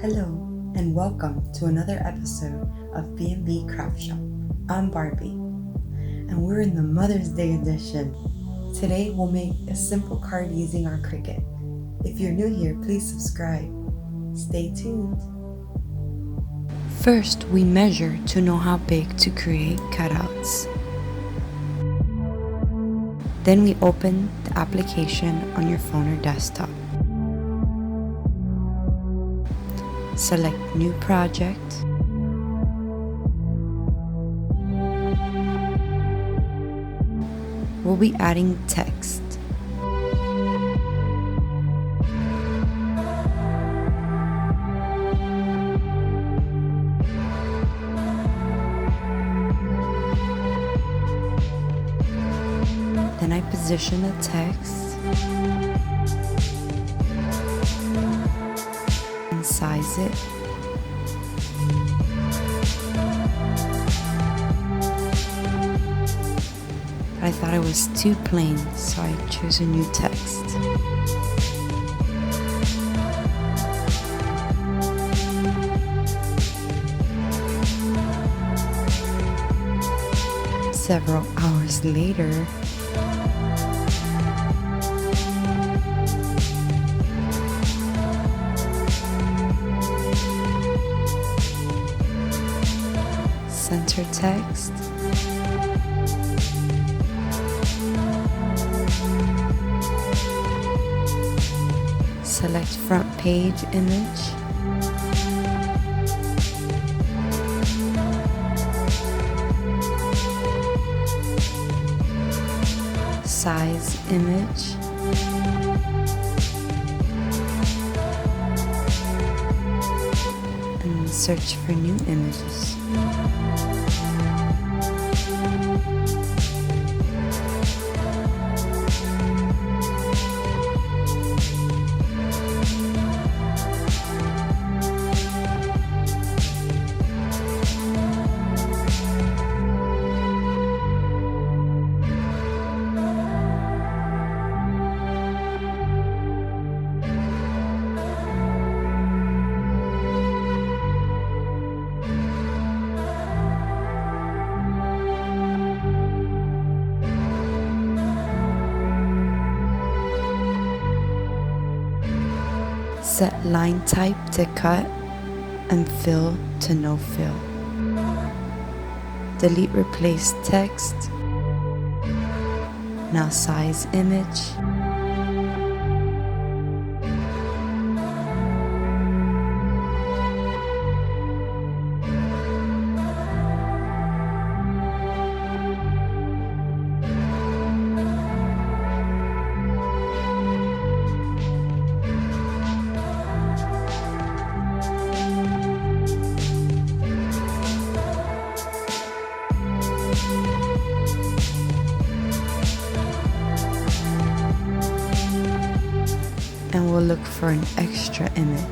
Hello, and welcome to another episode of B&B Craft Shop. I'm Barbie, and we're in the Mother's Day edition. Today, we'll make a simple card using our Cricut. If you're new here, please subscribe. Stay tuned. First, we measure to know how big to create cutouts. Then we open the application on your phone or desktop. Select New Project. We'll be adding text. Then I position the text and size it. I thought it was too plain, so I chose a new text. Several hours later, center text, select front page image, size image, and search for new images. Set line type to cut and fill to no fill. Delete replace text. Now size image. And we'll look for an extra image.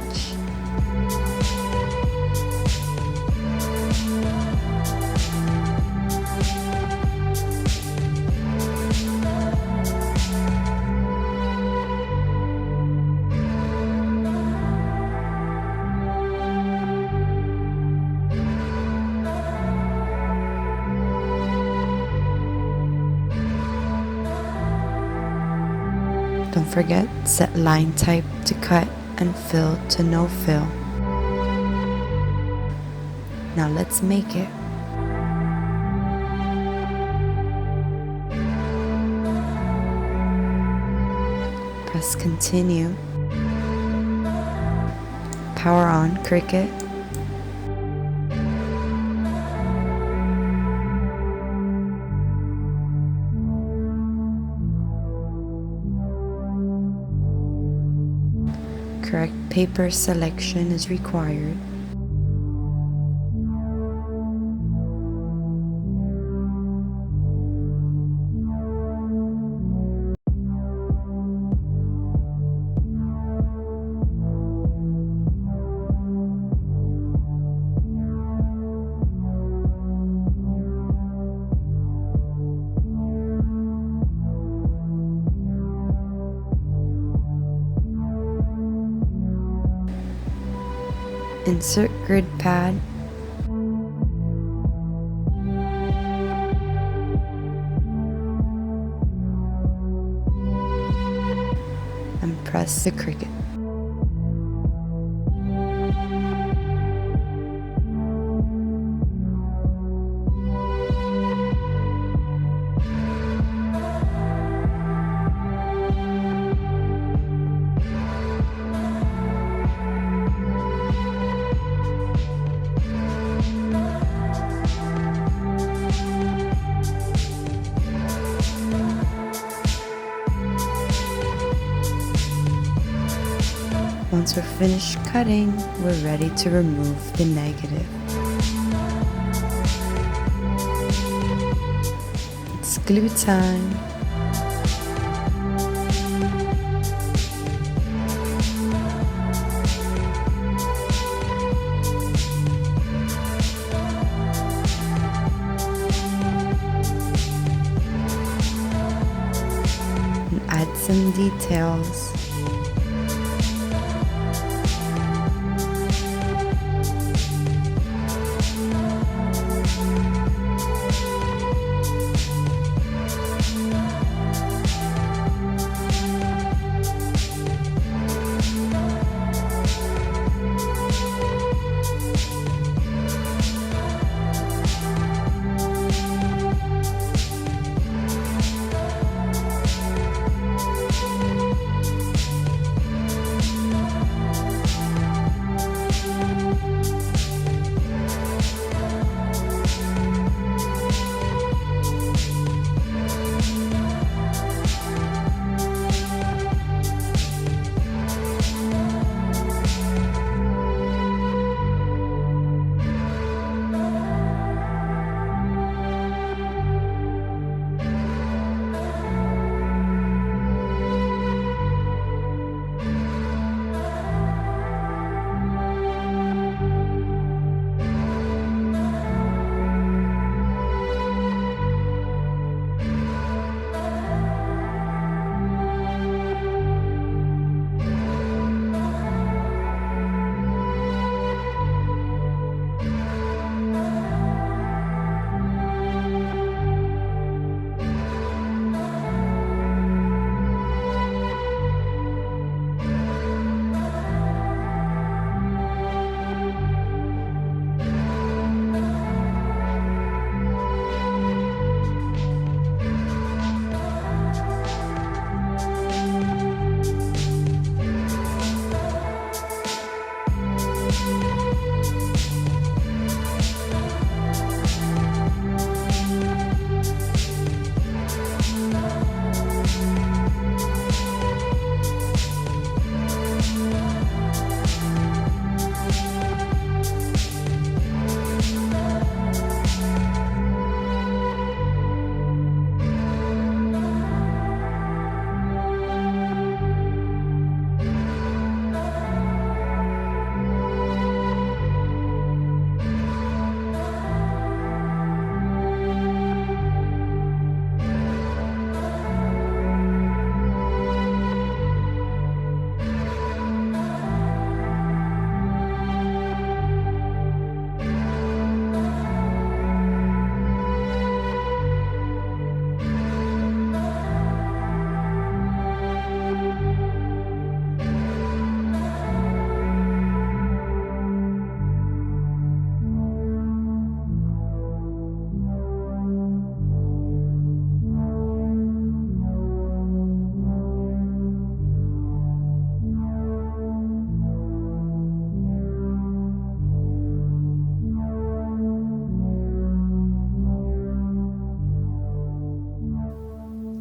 Don't forget, set line type to cut and fill to no fill. Now let's make it. Press continue. Power on Cricut. Correct paper selection is required. Insert grid pad. And press the Cricut. Once we're finished cutting, we're ready to remove the negative. It's glue time. And add some details.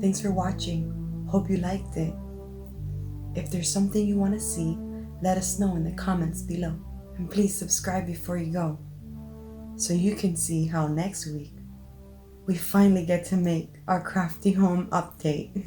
Thanks for watching. Hope you liked it. If there's something you want to see, let us know in the comments below. And please subscribe before you go, so you can see how next week we finally get to make our crafty home update.